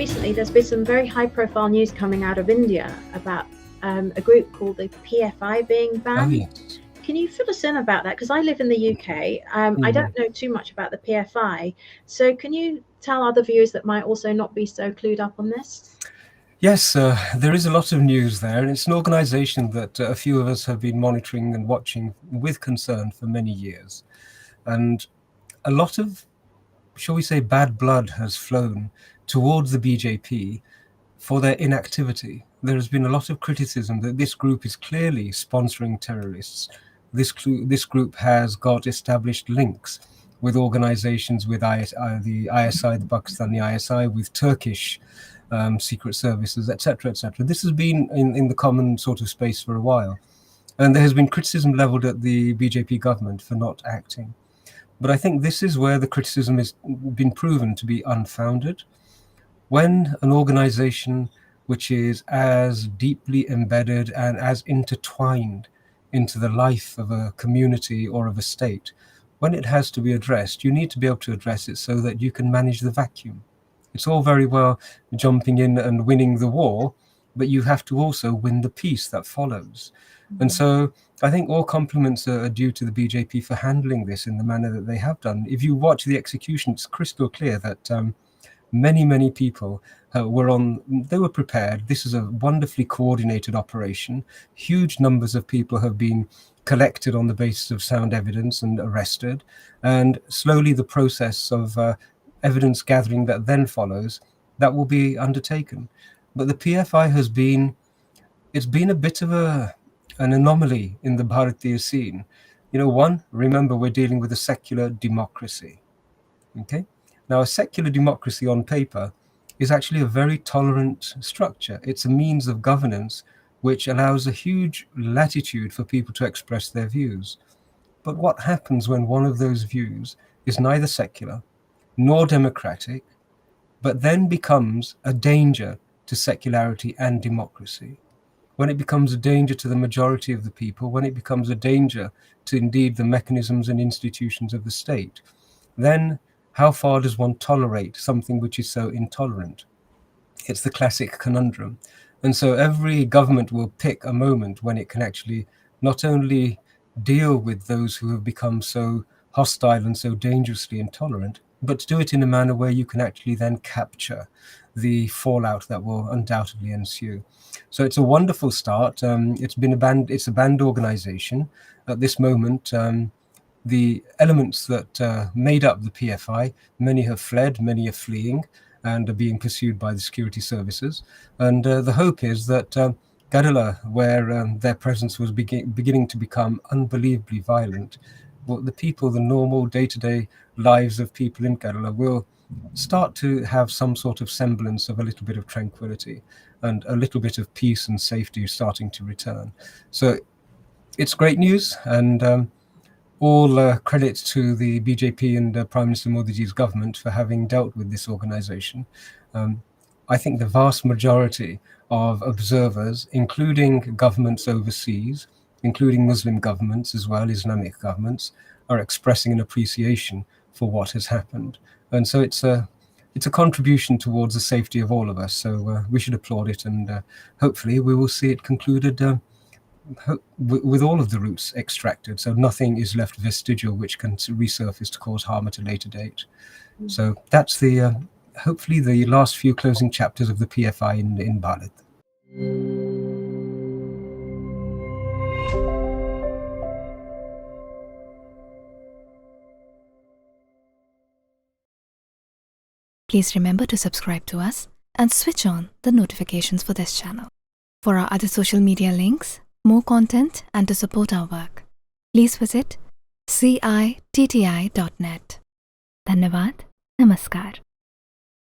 recently there's been some very high-profile news coming out of India about a group called the PFI being banned. Oh, yes. Can you fill us in about that? Because I live in the UK. I don't know too much about the PFI. So can you tell other viewers that might also not be so clued up on this? Yes, there is a lot of news there, and it's an organization that a few of us have been monitoring and watching with concern for many years. And a lot of, shall we say, bad blood has flown towards the BJP for their inactivity. There has been a lot of criticism that this group is clearly sponsoring terrorists. This group has got established links with organizations, with the ISI, the Pakistani ISI, with Turkish secret services, etc., etc. This has been in the common sort of space for a while. And there has been criticism leveled at the BJP government for not acting. But I think this is where the criticism has been proven to be unfounded. When an organization which is as deeply embedded and as intertwined into the life of a community or of a state, when it has to be addressed, you need to be able to address it so that you can manage the vacuum. It's all very well jumping in and winning the war, but you have to also win the peace that follows. And so I think all compliments are due to the BJP for handling this in the manner that they have done. If you watch the execution, it's crystal clear that many people were prepared. This is a wonderfully coordinated operation. Huge numbers of people have been collected on the basis of sound evidence and arrested. And slowly the process of evidence gathering that then follows, that will be undertaken. But the PFI it's been a bit of an anomaly in the Bharatiya scene. Remember, we're dealing with a secular democracy. Okay? Now, a secular democracy on paper is actually a very tolerant structure. It's a means of governance which allows a huge latitude for people to express their views. But what happens when one of those views is neither secular nor democratic, but then becomes a danger to secularity and democracy? When it becomes a danger to the majority of the people, when it becomes a danger to indeed the mechanisms and institutions of the state, then how far does one tolerate something which is so intolerant? It's the classic conundrum. And so every government will pick a moment when it can actually not only deal with those who have become so hostile and so dangerously intolerant, but to do it in a manner where you can actually then capture the fallout that will undoubtedly ensue. So it's a wonderful start. It's a banned organization. At this moment, the elements that made up the PFI, many have fled, many are fleeing and are being pursued by the security services. And the hope is that Kerala, where their presence was beginning to become unbelievably violent, the normal day-to-day lives of people in Kerala will start to have some sort of semblance of a little bit of tranquility and a little bit of peace and safety starting to return. So it's great news, and all credit to the BJP and Prime Minister Modi's government for having dealt with this organization. I think the vast majority of observers, including governments overseas, including Muslim governments as well, Islamic governments, are expressing an appreciation for what has happened. And so it's a contribution towards the safety of all of us. So we should applaud it, and hopefully we will see it concluded with all of the routes extracted, so nothing is left vestigial which can resurface to cause harm at a later date. So that's hopefully the last few closing chapters of the PFI in Bharat. Please remember to subscribe to us and switch on the notifications for this channel. For our other social media links, more content, and to support our work, please visit citti.net. Dhanyavad. Namaskar.